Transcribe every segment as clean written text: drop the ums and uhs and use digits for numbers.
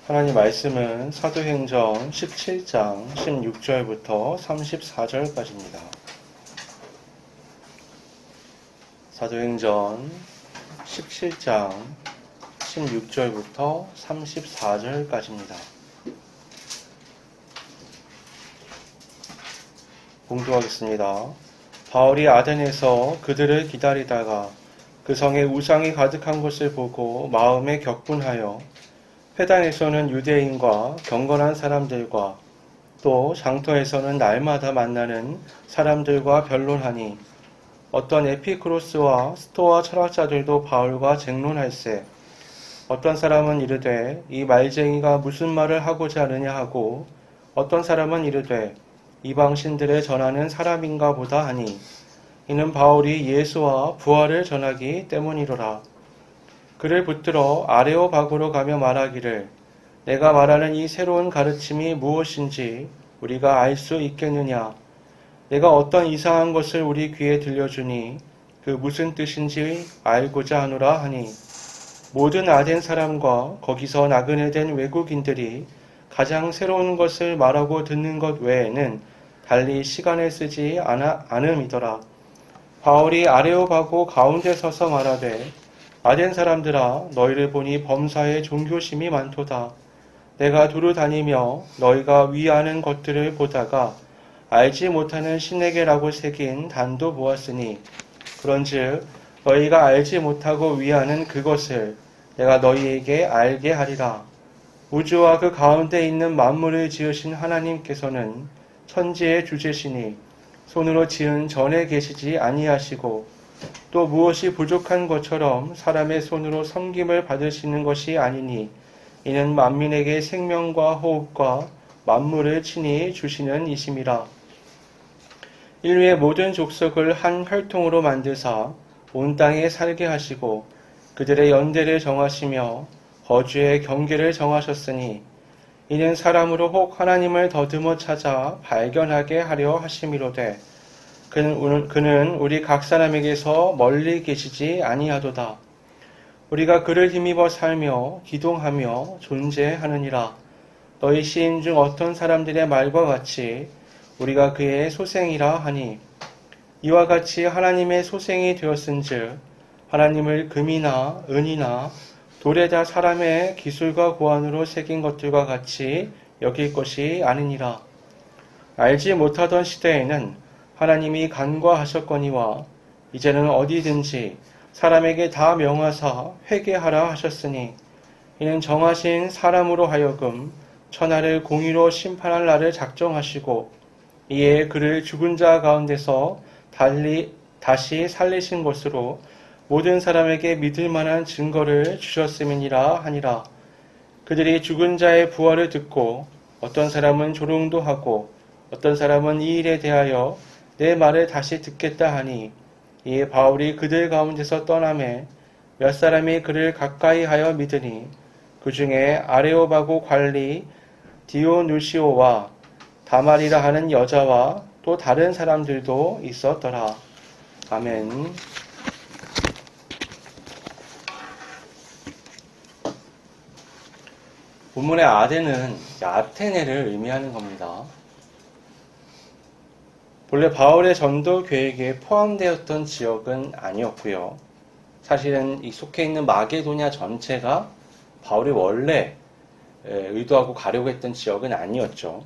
하나님 말씀은 사도행전 17장 16절부터 34절까지입니다. 사도행전 17장 16절부터 34절까지입니다. 봉독하겠습니다. 바울이 아덴에서 그들을 기다리다가 그 성에 우상이 가득한 것을 보고 마음에 격분하여 회당에서는 유대인과 경건한 사람들과 또 장터에서는 날마다 만나는 사람들과 변론하니 어떤 에피크로스와 스토아 철학자들도 바울과 쟁론할세 어떤 사람은 이르되 이 말쟁이가 무슨 말을 하고자 하느냐 하고 어떤 사람은 이르되 이방신들에 전하는 사람인가 보다 하니 이는 바울이 예수와 부활을 전하기 때문이로라. 그를 붙들어 아레오바고로 가며 말하기를 내가 말하는 이 새로운 가르침이 무엇인지 우리가 알 수 있겠느냐. 내가 어떤 이상한 것을 우리 귀에 들려주니 그 무슨 뜻인지 알고자 하노라 하니 모든 아덴 사람과 거기서 나그네 된 외국인들이 가장 새로운 것을 말하고 듣는 것 외에는 달리 시간을 쓰지 않음이더라. 바울이 아레오바고 가운데 서서 말하되 아덴 사람들아 너희를 보니 범사에 종교심이 많도다. 내가 두루 다니며 너희가 위하는 것들을 보다가 알지 못하는 신에게라고 새긴 단도 보았으니 그런즉 너희가 알지 못하고 위하는 그것을 내가 너희에게 알게 하리라. 우주와 그 가운데 있는 만물을 지으신 하나님께서는 천지의 주제시니 손으로 지은 전에 계시지 아니하시고 또 무엇이 부족한 것처럼 사람의 손으로 섬김을 받으시는 것이 아니니 이는 만민에게 생명과 호흡과 만물을 친히 주시는 이심이라. 인류의 모든 족속을 한 혈통으로 만드사 온 땅에 살게 하시고 그들의 연대를 정하시며 거주의 경계를 정하셨으니 이는 사람으로 혹 하나님을 더듬어 찾아 발견하게 하려 하심이로되 그는 우리 각 사람에게서 멀리 계시지 아니하도다. 우리가 그를 힘입어 살며 기동하며 존재하느니라. 너희 시인 중 어떤 사람들의 말과 같이 우리가 그의 소생이라 하니 이와 같이 하나님의 소생이 되었은즉 하나님을 금이나 은이나 돌에다 사람의 기술과 고안으로 새긴 것들과 같이 여길 것이 아니니라. 알지 못하던 시대에는 하나님이 간과하셨거니와 이제는 어디든지 사람에게 다 명하사 회개하라 하셨으니 이는 정하신 사람으로 하여금 천하를 공의로 심판할 날을 작정하시고 이에 그를 죽은 자 가운데서 다시 살리신 것으로 모든 사람에게 믿을 만한 증거를 주셨음이니라 하니라. 그들이 죽은 자의 부활을 듣고 어떤 사람은 조롱도 하고 어떤 사람은 이 일에 대하여 내 말을 다시 듣겠다 하니 이에 바울이 그들 가운데서 떠나매 몇 사람이 그를 가까이 하여 믿으니 그 중에 아레오바고 관리 디오누시오와 다말이라 하는 여자와 또 다른 사람들도 있었더라. 아멘. 본문의 아덴은 아테네를 의미하는 겁니다. 본래 바울의 전도 계획에 포함되었던 지역은 아니었고요. 사실은 이 속해 있는 마게도냐 전체가 바울이 원래 의도하고 가려고 했던 지역은 아니었죠.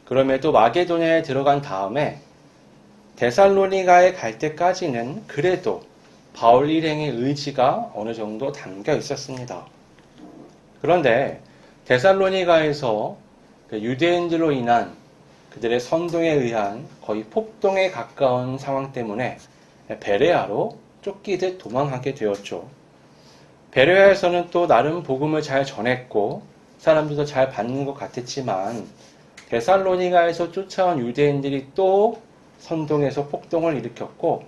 그럼에도 마게도냐에 들어간 다음에 데살로니가에 갈 때까지는 그래도 바울 일행의 의지가 어느 정도 담겨 있었습니다. 그런데 데살로니가에서 유대인들로 인한 그들의 선동에 의한 거의 폭동에 가까운 상황 때문에 베레아로 쫓기듯 도망하게 되었죠. 베레아에서는 또 나름 복음을 잘 전했고 사람들도 잘 받는 것 같았지만 데살로니가에서 쫓아온 유대인들이 또 선동해서 폭동을 일으켰고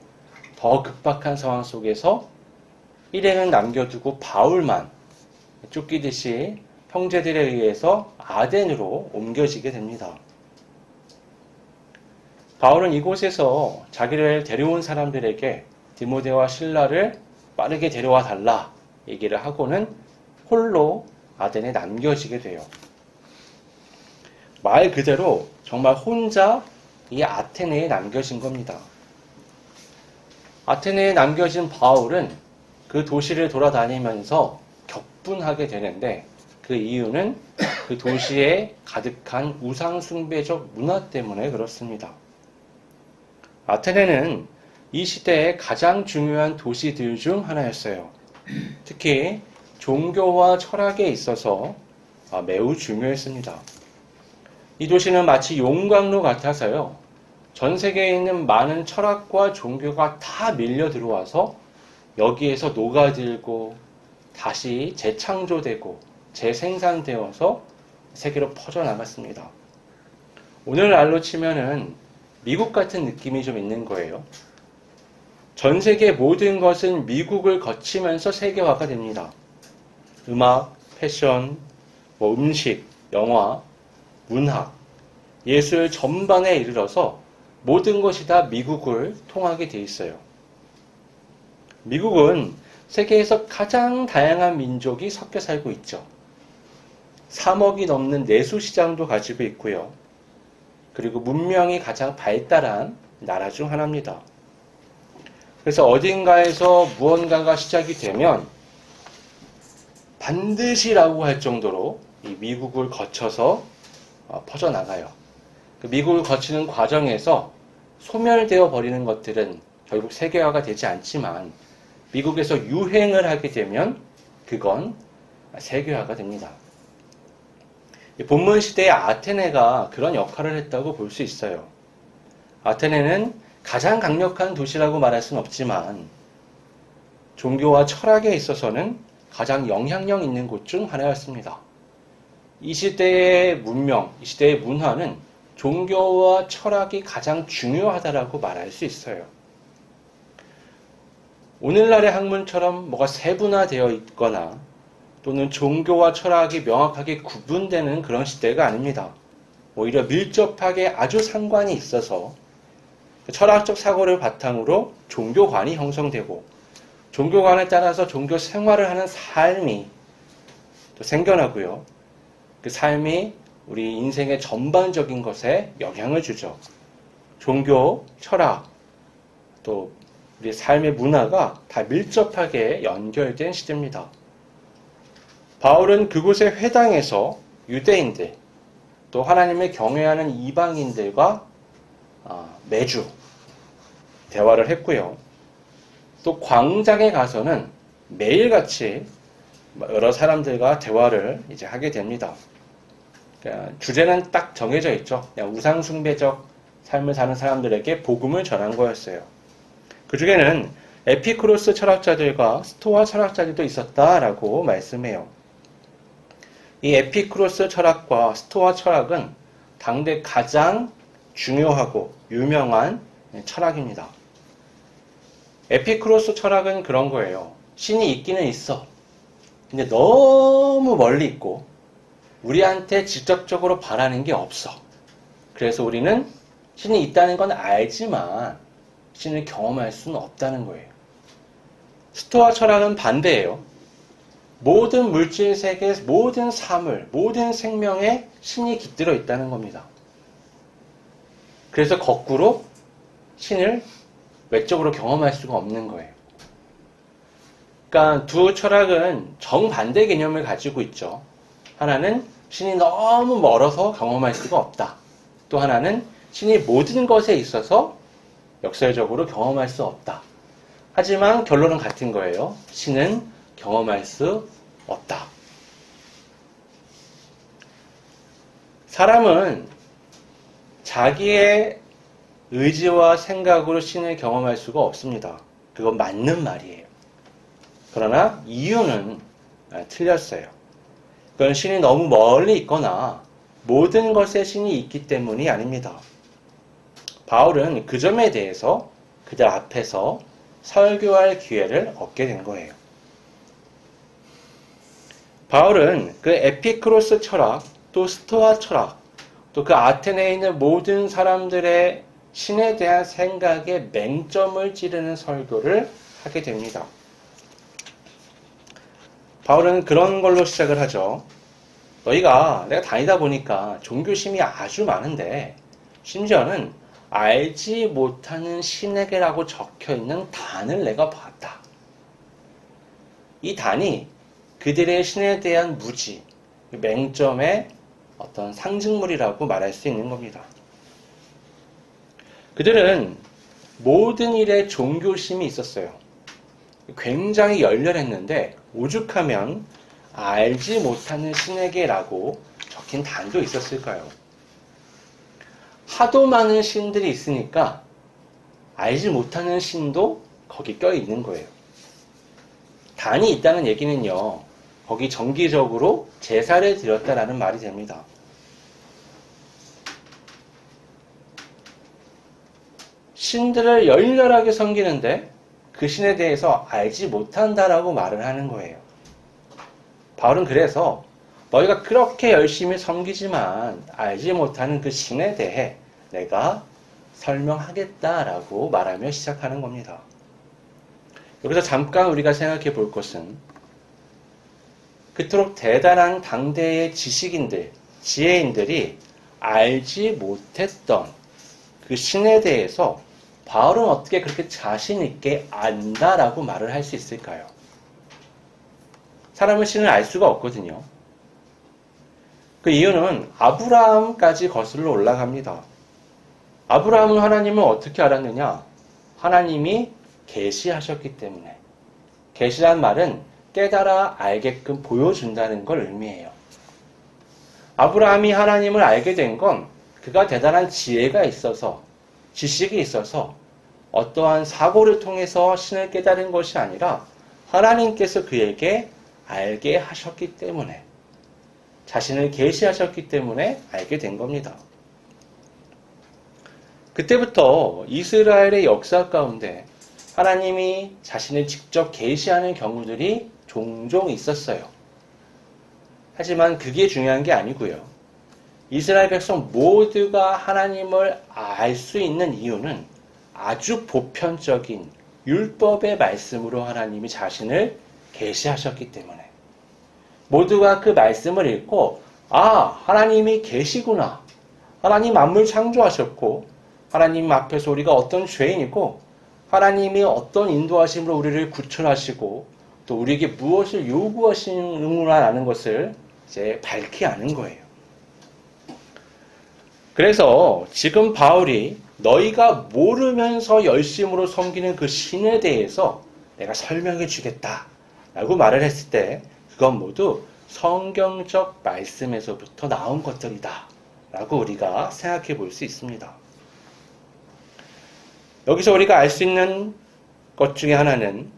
더 급박한 상황 속에서 일행은 남겨두고 바울만 쫓기듯이 형제들에 의해서 아덴으로 옮겨지게 됩니다. 바울은 이곳에서 자기를 데려온 사람들에게 디모데와 실라를 빠르게 데려와 달라 얘기를 하고는 홀로 아덴에 남겨지게 돼요. 말 그대로 정말 혼자 이 아테네에 남겨진 겁니다. 아테네에 남겨진 바울은 그 도시를 돌아다니면서 격분하게 되는데 그 이유는 그 도시에 가득한 우상숭배적 문화 때문에 그렇습니다. 아테네는 이 시대의 가장 중요한 도시들 중 하나였어요. 특히 종교와 철학에 있어서 매우 중요했습니다. 이 도시는 마치 용광로 같아서요. 전 세계에 있는 많은 철학과 종교가 다 밀려 들어와서 여기에서 녹아들고 다시 재창조되고 재생산되어서 세계로 퍼져나갔습니다. 오늘날로 치면은 미국 같은 느낌이 좀 있는 거예요. 전 세계 모든 것은 미국을 거치면서 세계화가 됩니다. 음악, 패션, 음식, 영화, 문학, 예술 전반에 이르러서 모든 것이 다 미국을 통하게 돼 있어요. 미국은 세계에서 가장 다양한 민족이 섞여 살고 있죠. 3억이 넘는 내수시장도 가지고 있고요. 그리고 문명이 가장 발달한 나라 중 하나입니다. 그래서 어딘가에서 무언가가 시작이 되면 반드시라고 할 정도로 이 미국을 거쳐서 퍼져나가요. 그 미국을 거치는 과정에서 소멸되어 버리는 것들은 결국 세계화가 되지 않지만 미국에서 유행을 하게 되면 그건 세계화가 됩니다. 본문 시대의 아테네가 그런 역할을 했다고 볼 수 있어요. 아테네는 가장 강력한 도시라고 말할 수는 없지만 종교와 철학에 있어서는 가장 영향력 있는 곳 중 하나였습니다. 이 시대의 문명, 이 시대의 문화는 종교와 철학이 가장 중요하다라고 말할 수 있어요. 오늘날의 학문처럼 뭐가 세분화되어 있거나 또는 종교와 철학이 명확하게 구분되는 그런 시대가 아닙니다. 오히려 밀접하게 아주 상관이 있어서 철학적 사고를 바탕으로 종교관이 형성되고 종교관에 따라서 종교 생활을 하는 삶이 또 생겨나고요. 그 삶이 우리 인생의 전반적인 것에 영향을 주죠. 종교, 철학, 또 우리 삶의 문화가 다 밀접하게 연결된 시대입니다. 바울은 그곳의 회당에서 유대인들, 또 하나님을 경외하는 이방인들과 매주 대화를 했고요. 또 광장에 가서는 매일같이 여러 사람들과 대화를 이제 하게 됩니다. 그러니까 주제는 딱 정해져 있죠. 그냥 우상숭배적 삶을 사는 사람들에게 복음을 전한 거였어요. 그 중에는 에피쿠로스 철학자들과 스토아 철학자들도 있었다라고 말씀해요. 이 에피쿠로스 철학과 스토아 철학은 당대 가장 중요하고 유명한 철학입니다. 에피쿠로스 철학은 그런 거예요. 신이 있기는 있어. 근데 너무 멀리 있고 우리한테 직접적으로 바라는 게 없어. 그래서 우리는 신이 있다는 건 알지만 신을 경험할 수는 없다는 거예요. 스토아 철학은 반대예요. 모든 물질 세계, 모든 사물, 모든 생명에 신이 깃들어 있다는 겁니다. 그래서 거꾸로 신을 외적으로 경험할 수가 없는 거예요. 그러니까 두 철학은 정반대 개념을 가지고 있죠. 하나는 신이 너무 멀어서 경험할 수가 없다. 또 하나는 신이 모든 것에 있어서 역설적으로 경험할 수 없다. 하지만 결론은 같은 거예요. 신은 경험할 수 없다. 사람은 자기의 의지와 생각으로 신을 경험할 수가 없습니다. 그건 맞는 말이에요. 그러나 이유는 틀렸어요. 그건 신이 너무 멀리 있거나 모든 것에 신이 있기 때문이 아닙니다. 바울은 그 점에 대해서 그들 앞에서 설교할 기회를 얻게 된 거예요. 바울은 그 에피쿠로스 철학, 또 스토아 철학, 또 그 아테네에 있는 모든 사람들의 신에 대한 생각에 맹점을 찌르는 설교를 하게 됩니다. 바울은 그런 걸로 시작을 하죠. 내가 다니다 보니까 종교심이 아주 많은데 심지어는 알지 못하는 신에게라고 적혀있는 단을 내가 봤다. 이 단이 그들의 신에 대한 무지, 맹점의 어떤 상징물이라고 말할 수 있는 겁니다. 그들은 모든 일에 종교심이 있었어요. 굉장히 열렬했는데 오죽하면 알지 못하는 신에게라고 적힌 단도 있었을까요? 하도 많은 신들이 있으니까 알지 못하는 신도 거기 껴있는 거예요. 단이 있다는 얘기는요, 거기 정기적으로 제사를 드렸다라는 말이 됩니다. 신들을 열렬하게 섬기는데 그 신에 대해서 알지 못한다라고 말을 하는 거예요. 바울은 그래서 너희가 그렇게 열심히 섬기지만 알지 못하는 그 신에 대해 내가 설명하겠다라고 말하며 시작하는 겁니다. 여기서 잠깐 우리가 생각해 볼 것은 그토록 대단한 당대의 지식인들, 지혜인들이 알지 못했던 그 신에 대해서 바울은 어떻게 그렇게 자신 있게 안다라고 말을 할 수 있을까요? 사람은 신을 알 수가 없거든요. 그 이유는 아브라함까지 거슬러 올라갑니다. 아브라함은 하나님을 어떻게 알았느냐? 하나님이 계시하셨기 때문에. 계시란 말은 깨달아 알게끔 보여준다는 걸 의미해요. 아브라함이 하나님을 알게 된 건 그가 대단한 지혜가 있어서, 지식이 있어서 어떠한 사고를 통해서 신을 깨달은 것이 아니라 하나님께서 그에게 알게 하셨기 때문에, 자신을 계시하셨기 때문에 알게 된 겁니다. 그때부터 이스라엘의 역사 가운데 하나님이 자신을 직접 계시하는 경우들이 종종 있었어요. 하지만 그게 중요한 게 아니고요. 이스라엘 백성 모두가 하나님을 알 수 있는 이유는 아주 보편적인 율법의 말씀으로 하나님이 자신을 계시하셨기 때문에, 모두가 그 말씀을 읽고 하나님이 계시구나, 하나님 만물 창조하셨고 하나님 앞에서 우리가 어떤 죄인이고 하나님이 어떤 인도하심으로 우리를 구출하시고 또 우리에게 무엇을 요구하시는구나라는 것을 이제 밝히 아는 거예요. 그래서 지금 바울이 너희가 모르면서 열심으로 섬기는 그 신에 대해서 내가 설명해 주겠다라고 말을 했을 때 그건 모두 성경적 말씀에서부터 나온 것들이다 라고 우리가 생각해 볼 수 있습니다. 여기서 우리가 알 수 있는 것 중에 하나는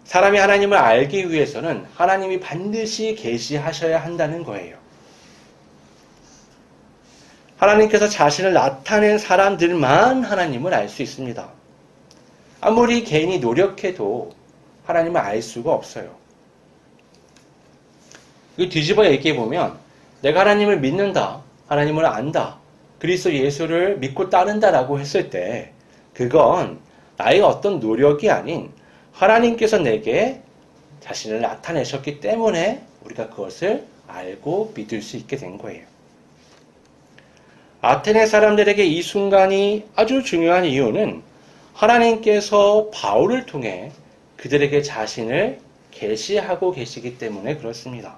사람이 하나님을 알기 위해서는 하나님이 반드시 계시하셔야 한다는 거예요. 하나님께서 자신을 나타낸 사람들만 하나님을 알 수 있습니다. 아무리 개인이 노력해도 하나님을 알 수가 없어요. 이거 뒤집어 얘기해보면 내가 하나님을 믿는다, 하나님을 안다, 그리스도 예수를 믿고 따른다라고 했을 때 그건 나의 어떤 노력이 아닌 하나님께서 내게 자신을 나타내셨기 때문에 우리가 그것을 알고 믿을 수 있게 된 거예요. 아테네 사람들에게 이 순간이 아주 중요한 이유는 하나님께서 바울을 통해 그들에게 자신을 계시하고 계시기 때문에 그렇습니다.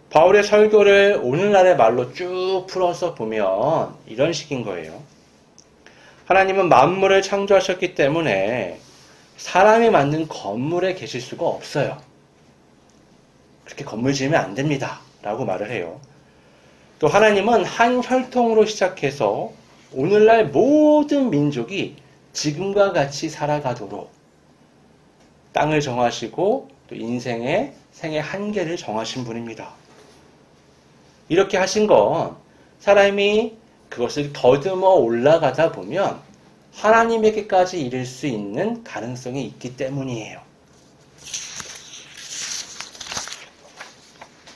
바울의 설교를 오늘날의 말로 쭉 풀어서 보면 이런 식인 거예요. 하나님은 만물을 창조하셨기 때문에 사람이 만든 건물에 계실 수가 없어요. 그렇게 건물 지으면 안 됩니다. 라고 말을 해요. 또 하나님은 한 혈통으로 시작해서 오늘날 모든 민족이 지금과 같이 살아가도록 땅을 정하시고 또 인생의 생의 한계를 정하신 분입니다. 이렇게 하신 건 사람이 그것을 더듬어 올라가다 보면 하나님에게까지 이를 수 있는 가능성이 있기 때문이에요.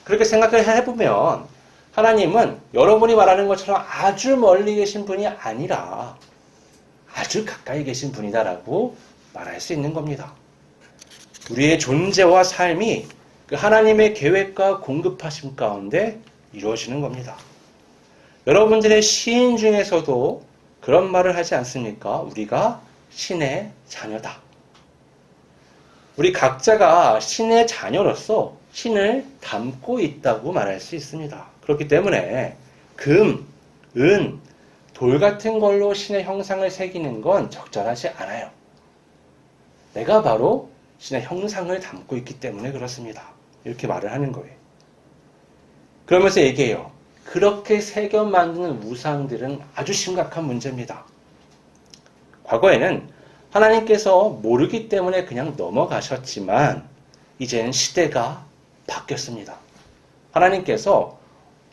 그렇게 생각을 해보면 하나님은 여러분이 말하는 것처럼 아주 멀리 계신 분이 아니라 아주 가까이 계신 분이다라고 말할 수 있는 겁니다. 우리의 존재와 삶이 그 하나님의 계획과 공급하심 가운데 이루어지는 겁니다. 여러분들의 시인 중에서도 그런 말을 하지 않습니까? 우리가 신의 자녀다. 우리 각자가 신의 자녀로서 신을 닮고 있다고 말할 수 있습니다. 그렇기 때문에 금, 은, 돌 같은 걸로 신의 형상을 새기는 건 적절하지 않아요. 내가 바로 신의 형상을 담고 있기 때문에 그렇습니다. 이렇게 말을 하는 거예요. 그러면서 얘기해요. 그렇게 새겨 만드는 우상들은 아주 심각한 문제입니다. 과거에는 하나님께서 모르기 때문에 그냥 넘어가셨지만 이제는 시대가 바뀌었습니다. 하나님께서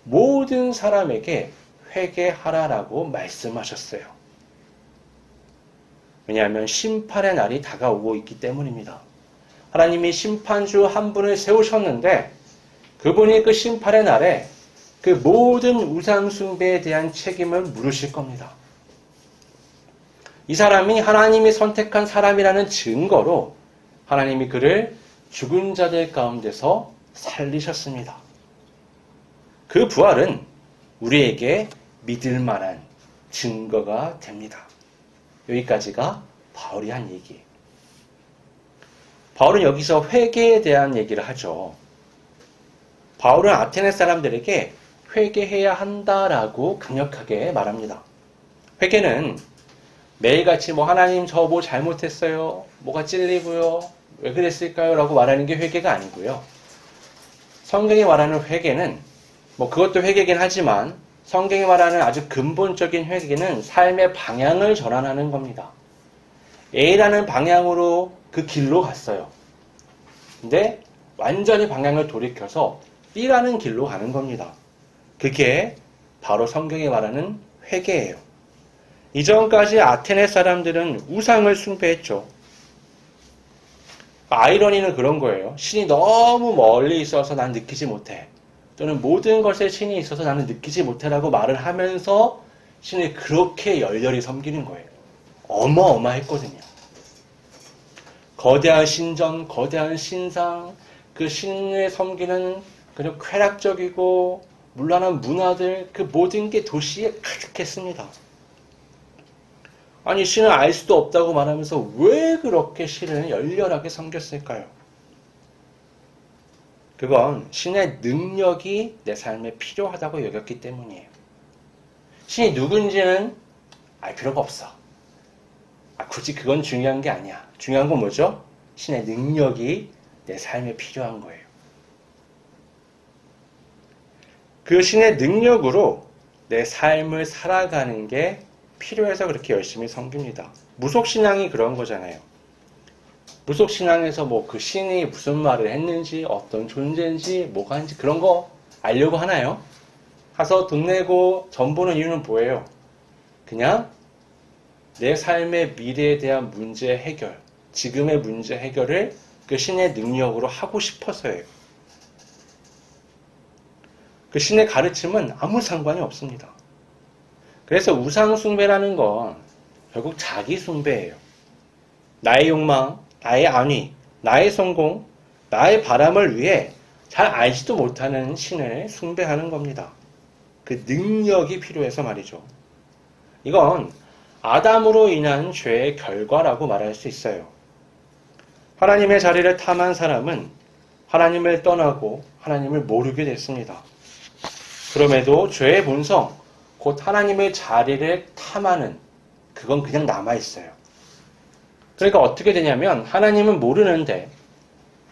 모든 사람에게 회개하라라고 말씀하셨어요. 왜냐하면 심판의 날이 다가오고 있기 때문입니다. 하나님이 심판주 한 분을 세우셨는데 그분이 그 심판의 날에 그 모든 우상 숭배에 대한 책임을 물으실 겁니다. 이 사람이 하나님이 선택한 사람이라는 증거로 하나님이 그를 죽은 자들 가운데서 살리셨습니다. 그 부활은 우리에게 믿을 만한 증거가 됩니다. 여기까지가 바울이 한 얘기예요. 바울은 여기서 회개에 대한 얘기를 하죠. 바울은 아테네 사람들에게 회개해야 한다라고 강력하게 말합니다. 회개는 매일같이 하나님 저 뭐 잘못했어요. 뭐가 찔리고요. 왜 그랬을까요? 라고 말하는 게 회개가 아니고요. 성경이 말하는 회개는 그것도 회개긴 하지만 성경이 말하는 아주 근본적인 회개는 삶의 방향을 전환하는 겁니다. A라는 방향으로 그 길로 갔어요. 근데 완전히 방향을 돌이켜서 B라는 길로 가는 겁니다. 그게 바로 성경이 말하는 회개예요. 이전까지 아테네 사람들은 우상을 숭배했죠. 아이러니는 그런 거예요. 신이 너무 멀리 있어서 난 느끼지 못해. 또는 모든 것에 신이 있어서 나는 느끼지 못해라고 말을 하면서 신을 그렇게 열렬히 섬기는 거예요. 어마어마했거든요. 거대한 신전, 거대한 신상, 그 신을 섬기는 그냥 쾌락적이고 문란한 문화들, 그 모든 게 도시에 가득했습니다. 아니 신을 알 수도 없다고 말하면서 왜 그렇게 신을 열렬하게 섬겼을까요? 그건 신의 능력이 내 삶에 필요하다고 여겼기 때문이에요. 신이 누군지는 알 필요가 없어. 굳이 그건 중요한 게 아니야. 중요한 건 뭐죠? 신의 능력이 내 삶에 필요한 거예요. 그 신의 능력으로 내 삶을 살아가는 게 필요해서 그렇게 열심히 섬깁니다. 무속신앙이 그런 거잖아요. 무속신앙에서 그 신이 무슨 말을 했는지, 어떤 존재인지, 뭐가 있는지 그런 거 알려고 하나요? 가서 돈 내고 전 보는 이유는 뭐예요? 그냥 내 삶의 미래에 대한 문제 해결, 지금의 문제 해결을 그 신의 능력으로 하고 싶어서예요. 그 신의 가르침은 아무 상관이 없습니다. 그래서 우상숭배라는 건 결국 자기 숭배예요. 나의 욕망, 나의 안위, 나의 성공, 나의 바람을 위해 잘 알지도 못하는 신을 숭배하는 겁니다. 그 능력이 필요해서 말이죠. 이건 아담으로 인한 죄의 결과라고 말할 수 있어요. 하나님의 자리를 탐한 사람은 하나님을 떠나고 하나님을 모르게 됐습니다. 그럼에도 죄의 본성, 곧 하나님의 자리를 탐하는 그건 그냥 남아있어요. 그러니까 어떻게 되냐면 하나님은 모르는데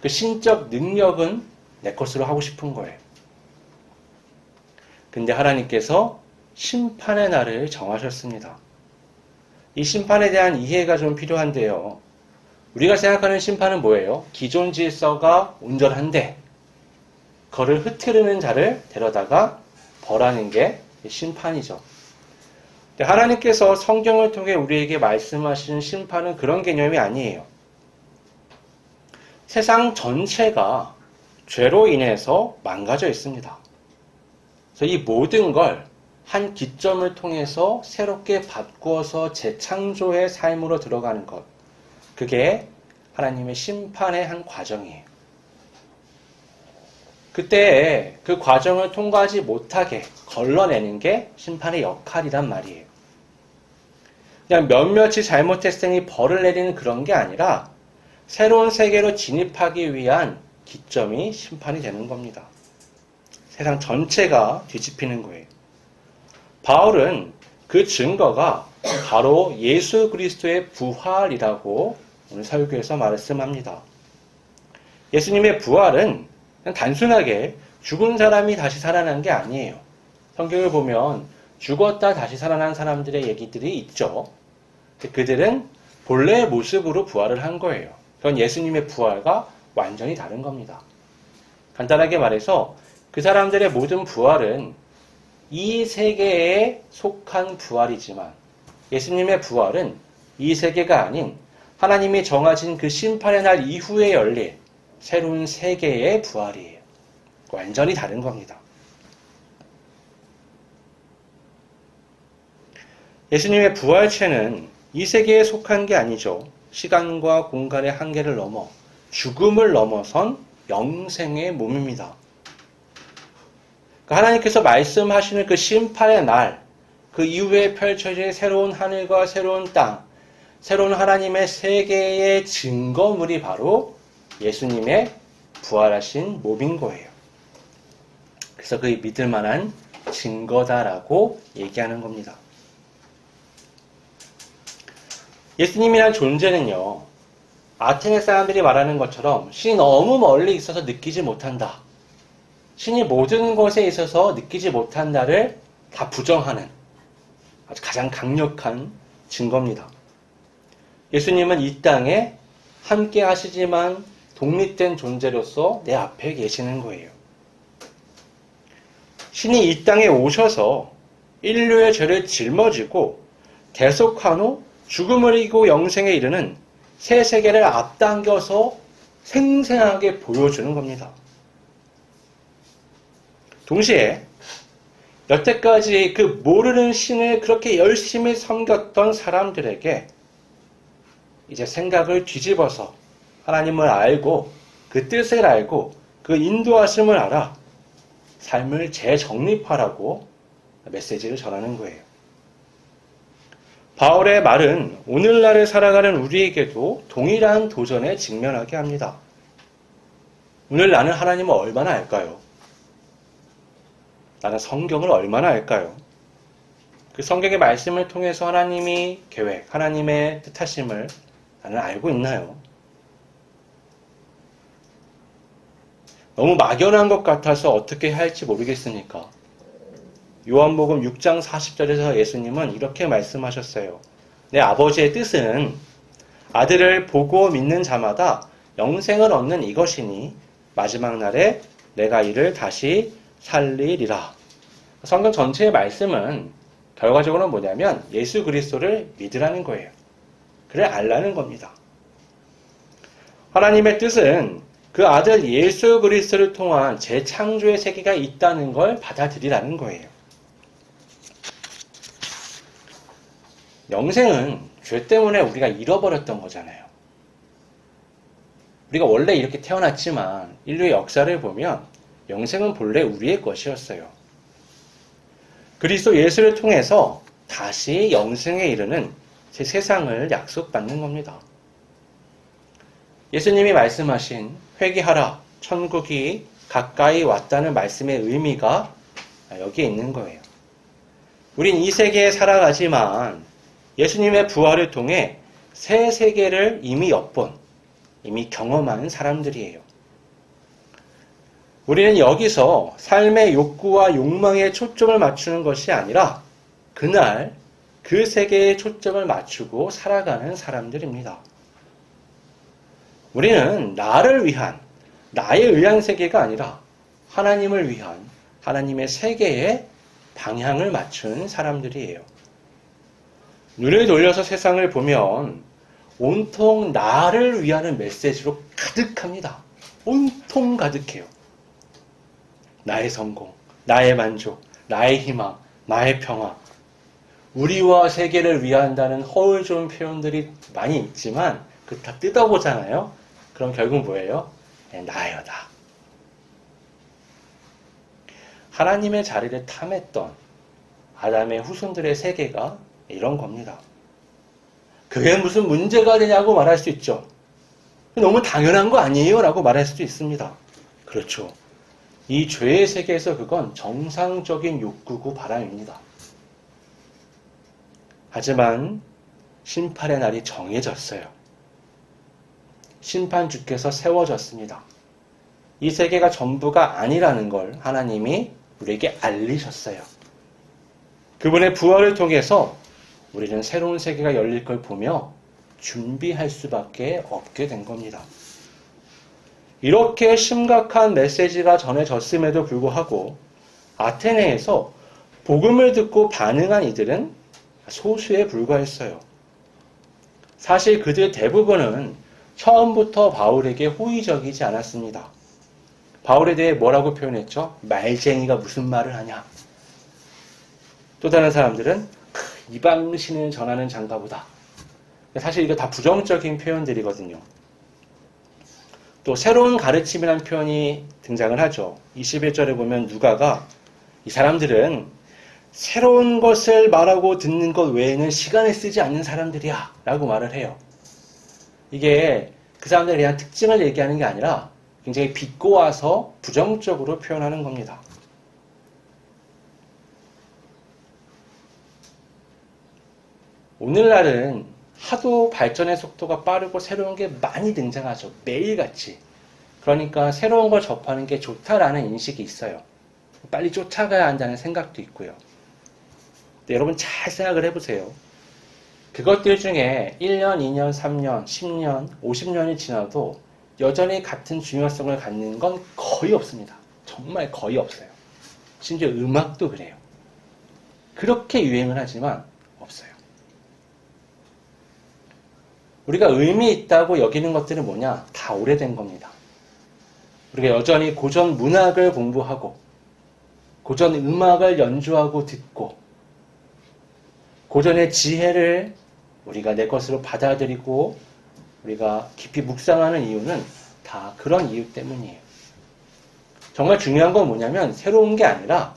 그 신적 능력은 내 것으로 하고 싶은 거예요. 근데 하나님께서 심판의 날을 정하셨습니다. 이 심판에 대한 이해가 좀 필요한데요. 우리가 생각하는 심판은 뭐예요? 기존 질서가 온전한데 그거를 흐트르는 자를 데려다가 벌하는 게 심판이죠. 하나님께서 성경을 통해 우리에게 말씀하시는 심판은 그런 개념이 아니에요. 세상 전체가 죄로 인해서 망가져 있습니다. 그래서 이 모든 걸 한 기점을 통해서 새롭게 바꾸어서 재창조의 삶으로 들어가는 것. 그게 하나님의 심판의 한 과정이에요. 그때 그 과정을 통과하지 못하게 걸러내는 게 심판의 역할이란 말이에요. 그냥 몇몇이 잘못했으니 벌을 내리는 그런 게 아니라 새로운 세계로 진입하기 위한 기점이 심판이 되는 겁니다. 세상 전체가 뒤집히는 거예요. 바울은 그 증거가 바로 예수 그리스도의 부활이라고 오늘 설교에서 말씀합니다. 예수님의 부활은 그냥 단순하게 죽은 사람이 다시 살아난 게 아니에요. 성경을 보면 죽었다 다시 살아난 사람들의 얘기들이 있죠. 그들은 본래의 모습으로 부활을 한 거예요. 그건 예수님의 부활과 완전히 다른 겁니다. 간단하게 말해서 그 사람들의 모든 부활은 이 세계에 속한 부활이지만 예수님의 부활은 이 세계가 아닌 하나님이 정하신 그 심판의 날 이후에 열릴 새로운 세계의 부활이에요. 완전히 다른 겁니다. 예수님의 부활체는 이 세계에 속한 게 아니죠. 시간과 공간의 한계를 넘어 죽음을 넘어선 영생의 몸입니다. 하나님께서 말씀하시는 그 심판의 날, 그 이후에 펼쳐질 새로운 하늘과 새로운 땅, 새로운 하나님의 세계의 증거물이 바로 예수님의 부활하신 몸인 거예요. 그래서 그 믿을 만한 증거다라고 얘기하는 겁니다. 예수님이란 존재는요, 아테네 사람들이 말하는 것처럼 신이 너무 멀리 있어서 느끼지 못한다. 신이 모든 것에 있어서 느끼지 못한다를 다 부정하는 아주 가장 강력한 증거입니다. 예수님은 이 땅에 함께 하시지만 독립된 존재로서 내 앞에 계시는 거예요. 신이 이 땅에 오셔서 인류의 죄를 짊어지고 대속한 후 죽음을 이기고 영생에 이르는 새 세계를 앞당겨서 생생하게 보여주는 겁니다. 동시에 여태까지 그 모르는 신을 그렇게 열심히 섬겼던 사람들에게 이제 생각을 뒤집어서 하나님을 알고 그 뜻을 알고 그 인도하심을 알아 삶을 재정립하라고 메시지를 전하는 거예요. 바울의 말은 오늘날을 살아가는 우리에게도 동일한 도전에 직면하게 합니다. 오늘 나는 하나님을 얼마나 알까요? 나는 성경을 얼마나 알까요? 그 성경의 말씀을 통해서 하나님이 계획, 하나님의 뜻하심을 나는 알고 있나요? 너무 막연한 것 같아서 어떻게 해야 할지 모르겠습니까? 요한복음 6장 40절에서 예수님은 이렇게 말씀하셨어요. 내 아버지의 뜻은 아들을 보고 믿는 자마다 영생을 얻는 이것이니 마지막 날에 내가 이를 다시 살리리라. 성경 전체의 말씀은 결과적으로 뭐냐면 예수 그리스도를 믿으라는 거예요. 그를 알라는 겁니다. 하나님의 뜻은 그 아들 예수 그리스도를 통한 재창조의 세계가 있다는 걸 받아들이라는 거예요. 영생은 죄 때문에 우리가 잃어버렸던 거잖아요. 우리가 원래 이렇게 태어났지만 인류의 역사를 보면 영생은 본래 우리의 것이었어요. 그리스도 예수를 통해서 다시 영생에 이르는 새 세상을 약속받는 겁니다. 예수님이 말씀하신 회개하라, 천국이 가까이 왔다는 말씀의 의미가 여기에 있는 거예요. 우린 이 세계에 살아가지만 예수님의 부활을 통해 새 세계를 이미 엿본, 이미 경험한 사람들이에요. 우리는 여기서 삶의 욕구와 욕망에 초점을 맞추는 것이 아니라 그날 그 세계에 초점을 맞추고 살아가는 사람들입니다. 우리는 나를 위한, 나에 의한 세계가 아니라 하나님을 위한 하나님의 세계에 방향을 맞춘 사람들이에요. 눈을 돌려서 세상을 보면 온통 나를 위하는 메시지로 가득합니다. 온통 가득해요. 나의 성공, 나의 만족, 나의 희망, 나의 평화. 우리와 세계를 위한다는 허울 좋은 표현들이 많이 있지만 그 다 뜯어보잖아요. 그럼 결국 뭐예요? 나여다. 하나님의 자리를 탐했던 아담의 후손들의 세계가 이런 겁니다. 그게 무슨 문제가 되냐고 말할 수 있죠. 너무 당연한 거 아니에요? 라고 말할 수도 있습니다. 그렇죠. 이 죄의 세계에서 그건 정상적인 욕구고 바람입니다. 하지만 심판의 날이 정해졌어요. 심판주께서 세워졌습니다. 이 세계가 전부가 아니라는 걸 하나님이 우리에게 알리셨어요. 그분의 부활을 통해서 우리는 새로운 세계가 열릴 걸 보며 준비할 수밖에 없게 된 겁니다. 이렇게 심각한 메시지가 전해졌음에도 불구하고 아테네에서 복음을 듣고 반응한 이들은 소수에 불과했어요. 사실 그들 대부분은 처음부터 바울에게 호의적이지 않았습니다. 바울에 대해 뭐라고 표현했죠? 말쟁이가 무슨 말을 하냐. 또 다른 사람들은 이방신을 전하는 장가보다. 사실 이거 다 부정적인 표현들이거든요. 또 새로운 가르침이라는 표현이 등장을 하죠. 21절에 보면 누가가 이 사람들은 새로운 것을 말하고 듣는 것 외에는 시간을 쓰지 않는 사람들이야 라고 말을 해요. 이게 그 사람들에 대한 특징을 얘기하는 게 아니라 굉장히 비꼬아서 부정적으로 표현하는 겁니다. 오늘날은 하도 발전의 속도가 빠르고 새로운 게 많이 등장하죠. 매일같이. 그러니까 새로운 걸 접하는 게 좋다라는 인식이 있어요. 빨리 쫓아가야 한다는 생각도 있고요. 여러분 잘 생각을 해보세요. 그것들 중에 1년, 2년, 3년, 10년, 50년이 지나도 여전히 같은 중요성을 갖는 건 거의 없습니다. 정말 거의 없어요. 심지어 음악도 그래요. 그렇게 유행을 하지만 없어요. 우리가 의미 있다고 여기는 것들은 뭐냐? 다 오래된 겁니다. 우리가 여전히 고전 문학을 공부하고 고전 음악을 연주하고 듣고 고전의 지혜를 우리가 내 것으로 받아들이고 우리가 깊이 묵상하는 이유는 다 그런 이유 때문이에요. 정말 중요한 건 뭐냐면 새로운 게 아니라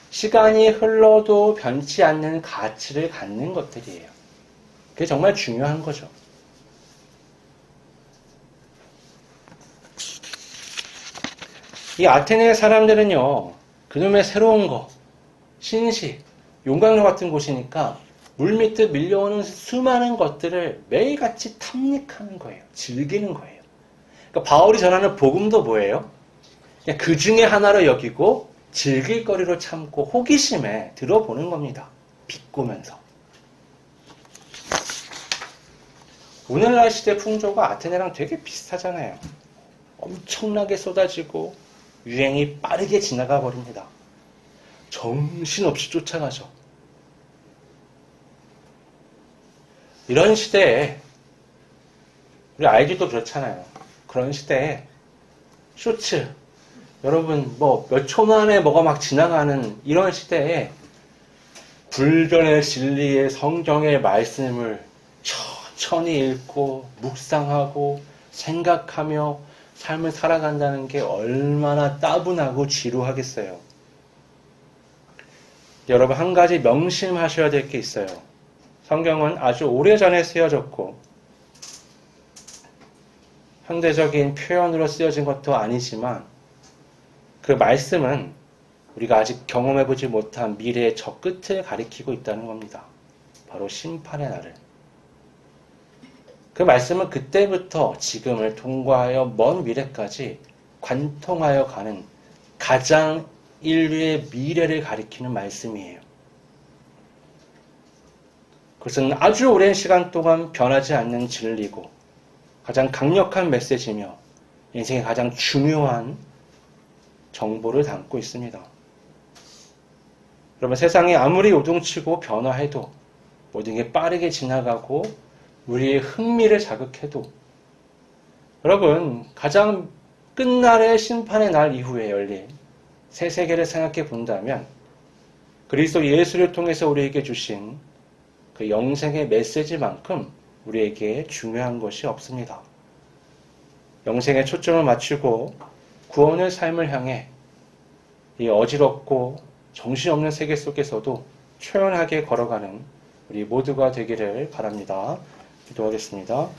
시간이 흘러도 변치 않는 가치를 갖는 것들이에요. 그게 정말 중요한 거죠. 이 아테네 사람들은요, 그놈의 새로운 거, 신식, 용광로 같은 곳이니까 물밑에 밀려오는 수많은 것들을 매일같이 탐닉하는 거예요. 즐기는 거예요. 그러니까 바울이 전하는 복음도 뭐예요? 그냥 그 중에 하나로 여기고 즐길 거리로 참고 호기심에 들어보는 겁니다. 비꼬면서. 오늘날 시대 풍조가 아테네랑 되게 비슷하잖아요. 엄청나게 쏟아지고 유행이 빠르게 지나가 버립니다. 정신없이 쫓아가죠. 이런 시대에 우리 아이들도 그렇잖아요. 그런 시대에 쇼츠 여러분 뭐 몇 초 만에 뭐가 막 지나가는 이런 시대에 불변의 진리의 성경의 말씀을 천천히 읽고 묵상하고 생각하며 삶을 살아간다는 게 얼마나 따분하고 지루하겠어요. 여러분 한 가지 명심하셔야 될 게 있어요. 성경은 아주 오래전에 쓰여졌고 현대적인 표현으로 쓰여진 것도 아니지만 그 말씀은 우리가 아직 경험해보지 못한 미래의 저 끝을 가리키고 있다는 겁니다. 바로 심판의 날을. 그 말씀은 그때부터 지금을 통과하여 먼 미래까지 관통하여 가는 가장 인류의 미래를 가리키는 말씀이에요. 그것은 아주 오랜 시간 동안 변하지 않는 진리고 가장 강력한 메시지며 인생의 가장 중요한 정보를 담고 있습니다. 여러분 세상이 아무리 요동치고 변화해도 모든 게 빠르게 지나가고 우리의 흥미를 자극해도 여러분 가장 끝날의 심판의 날 이후에 열린 새 세계를 생각해 본다면 그리스도 예수를 통해서 우리에게 주신 그 영생의 메시지만큼 우리에게 중요한 것이 없습니다. 영생에 초점을 맞추고 구원의 삶을 향해 이 어지럽고 정신없는 세계 속에서도 초연하게 걸어가는 우리 모두가 되기를 바랍니다. 기도하겠습니다.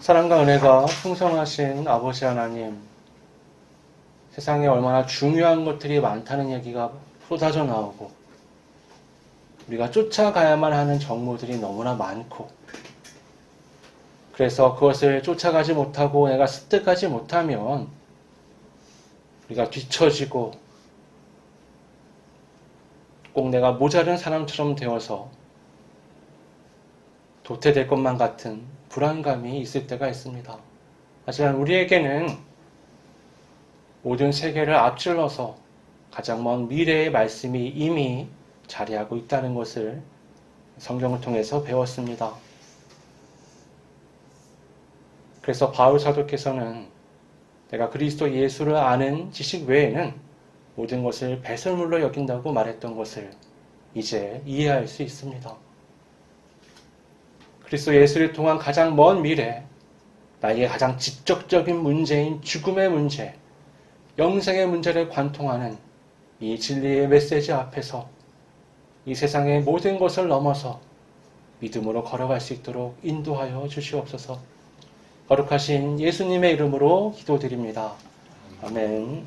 사랑과 은혜가 풍성하신 아버지 하나님, 세상에 얼마나 중요한 것들이 많다는 얘기가 쏟아져 나오고 우리가 쫓아가야만 하는 정보들이 너무나 많고, 그래서 그것을 쫓아가지 못하고 내가 습득하지 못하면 우리가 뒤처지고 꼭 내가 모자른 사람처럼 되어서 도태될 것만 같은 불안감이 있을 때가 있습니다. 하지만 우리에게는 모든 세계를 앞질러서 가장 먼 미래의 말씀이 이미 자리하고 있다는 것을 성경을 통해서 배웠습니다. 그래서 바울 사도께서는 내가 그리스도 예수를 아는 지식 외에는 모든 것을 배설물로 여긴다고 말했던 것을 이제 이해할 수 있습니다. 그리스도 예수를 통한 가장 먼 미래, 나에게 가장 직접적인 문제인 죽음의 문제, 영생의 문제를 관통하는 이 진리의 메시지 앞에서 이 세상의 모든 것을 넘어서 믿음으로 걸어갈 수 있도록 인도하여 주시옵소서. 거룩하신 예수님의 이름으로 기도드립니다. 아멘.